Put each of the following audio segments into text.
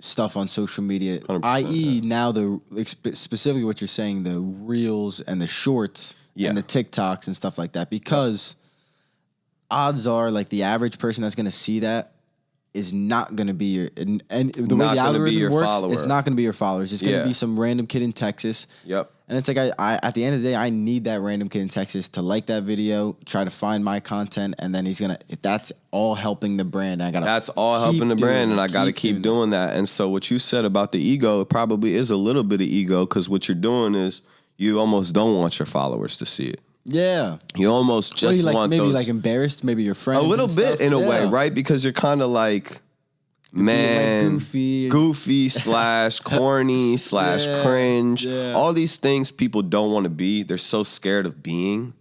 stuff on social media, 100%, i.e. now specifically what you're saying, the reels and the shorts and the TikToks and stuff like that, because odds are like the average person that's going to see that is not going to be your, and the way the algorithm works, it's not going to be your followers. It's going to be some random kid in Texas. Yep. And it's like, I at the end of the day, I need that random kid in Texas to like that video, try to find my content, and then that's all helping the brand. That's all helping the brand, and I got to keep doing that. And so what you said about the ego, it probably is a little bit of ego, because what you're doing is you almost don't want your followers to see it. Yeah. You almost just want maybe those. Like embarrassed, maybe your friends. A little bit in a way, right? Because you're kind of like, man, like goofy slash corny slash cringe. All these things people don't want to be. They're so scared of being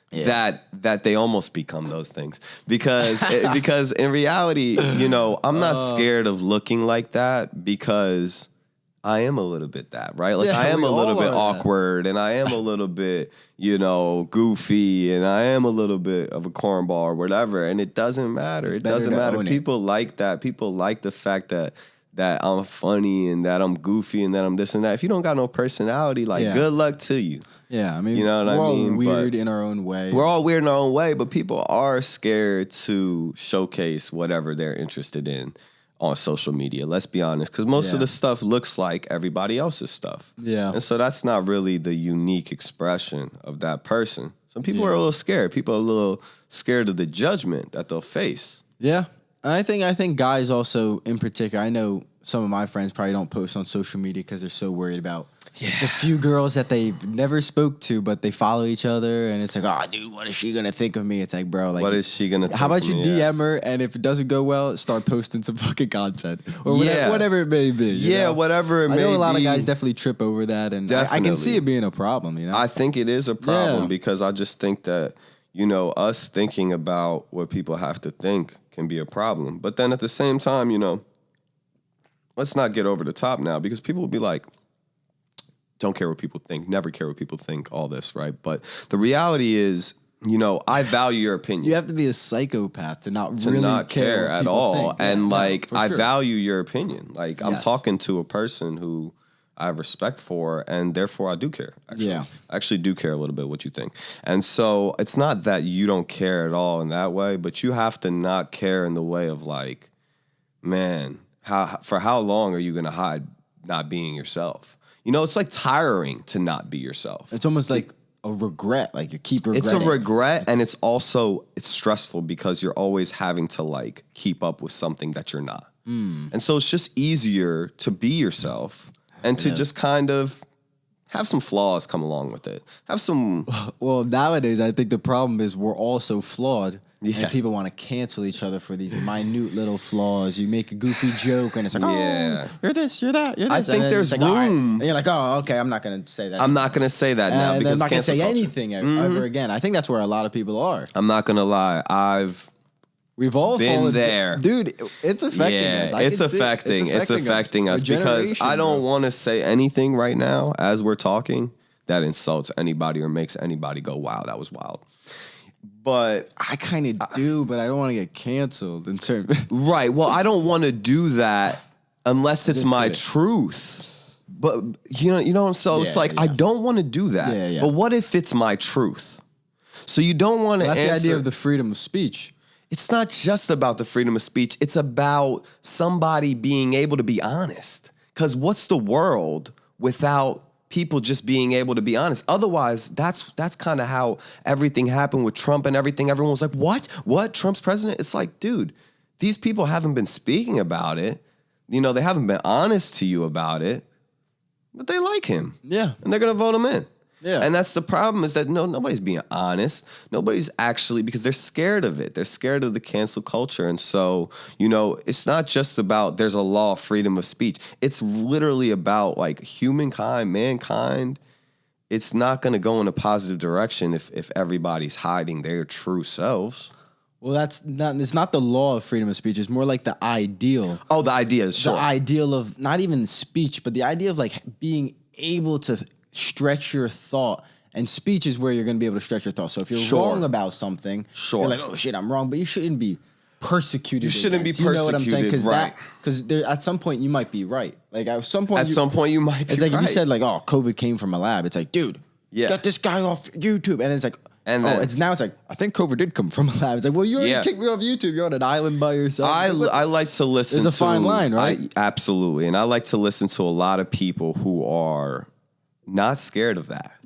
that they almost become those things. Because in reality, I'm not scared of looking like that, because I am a little bit that, right? Like I am a little bit awkward, and I am a little bit, goofy, and I am a little bit of a cornball or whatever. And it doesn't matter. It doesn't matter. People like that. People like the fact that I'm funny and that I'm goofy and that I'm this and that. If you don't got no personality, good luck to you. Yeah, I mean, you know what I mean? We're all weird in our own way. We're all weird in our own way, but people are scared to showcase whatever they're interested in on social media. Let's be honest, because most of the stuff looks like everybody else's stuff. Yeah. And so that's not really the unique expression of that person. Some people are a little scared. People are a little scared of the judgment that they'll face. Yeah. I think guys also, in particular, I know some of my friends probably don't post on social media because they're so worried about the few girls that they never spoke to, but they follow each other, and it's like, oh, dude, what is she gonna think of me? It's like, bro, like, what is she gonna think how about you me? DM her, and if it doesn't go well, start posting some fucking content or whatever it may be. Whatever it may be. I know a lot of guys definitely trip over that, and I can see it being a problem. I think it is a problem because I just think that us thinking about what people have to think can be a problem. But then at the same time, let's not get over the top now, because people will be like, don't care what people think, never care what people think, all this, right? But the reality is, I value your opinion. You have to be a psychopath to not care at all. Think. And I value your opinion. Like, I'm talking to a person who I have respect for, and therefore I do care. Actually. Yeah. I actually do care a little bit what you think. And so it's not that you don't care at all in that way, but you have to not care in the way of like, man, for how long are you going to hide not being yourself? It's like tiring to not be yourself. It's almost like a regret. Like you keep regretting. It's a regret, and it's stressful because you're always having to like keep up with something that you're not. And so it's just easier to be yourself and to just kind of have some flaws come along with it. Have some. Well, nowadays I think the problem is we're all so flawed. Yeah. And people want to cancel each other for these minute little flaws. You make a goofy joke, and it's like, oh, you're this, you're that, you're this. I think there's room. And you're like, oh, okay, I'm not going to say that. I'm not going to say that now because I'm not going to say anything ever again. I think that's where a lot of people are. I'm not going to lie. We've all been there. Dude, it's affecting us. It's affecting us because I don't want to say anything right now as we're talking that insults anybody or makes anybody go, wow, that was wild. But I kind of do, but I don't want to get canceled in certain. Right. Well, I don't want to do that unless it's my truth. But so it's like I don't want to do that. Yeah. But what if it's my truth? So you don't want to answer. That's the idea of the freedom of speech. It's not just about the freedom of speech. It's about somebody being able to be honest. Because what's the world without people just being able to be honest? Otherwise, that's kind of how everything happened with Trump and everything. Everyone was like, what? Trump's president? It's like, dude, these people haven't been speaking about it. They haven't been honest to you about it, but they like him. Yeah. And they're going to vote him in. Yeah. And that's the problem, is that nobody's being honest. Nobody's actually, because they're scared of it. They're scared of the cancel culture. And so, it's not just about there's a law of freedom of speech. It's literally about like humankind, mankind. It's not going to go in a positive direction if everybody's hiding their true selves. Well, it's not the law of freedom of speech. It's more like the ideal. Oh, the idea, sure. The ideal of not even speech, but the idea of like being able to stretch your thought, and speech is where you're going to be able to stretch your thought. So if you're wrong about something, you're like, oh shit, I'm wrong, but you shouldn't be persecuted. You shouldn't be against. You know what I'm saying? persecuted, right. Because at some point you might be right. Like at some point you might be It's like right. if you said like, oh, COVID came from a lab. It's like, dude, get this guy off YouTube. And it's like, it's like, I think COVID did come from a lab. It's like, well, you already kicked me off YouTube. You're on an island by yourself. I like to listen to... There's a fine line, right? Absolutely. And I like to listen to a lot of people who are not scared of that.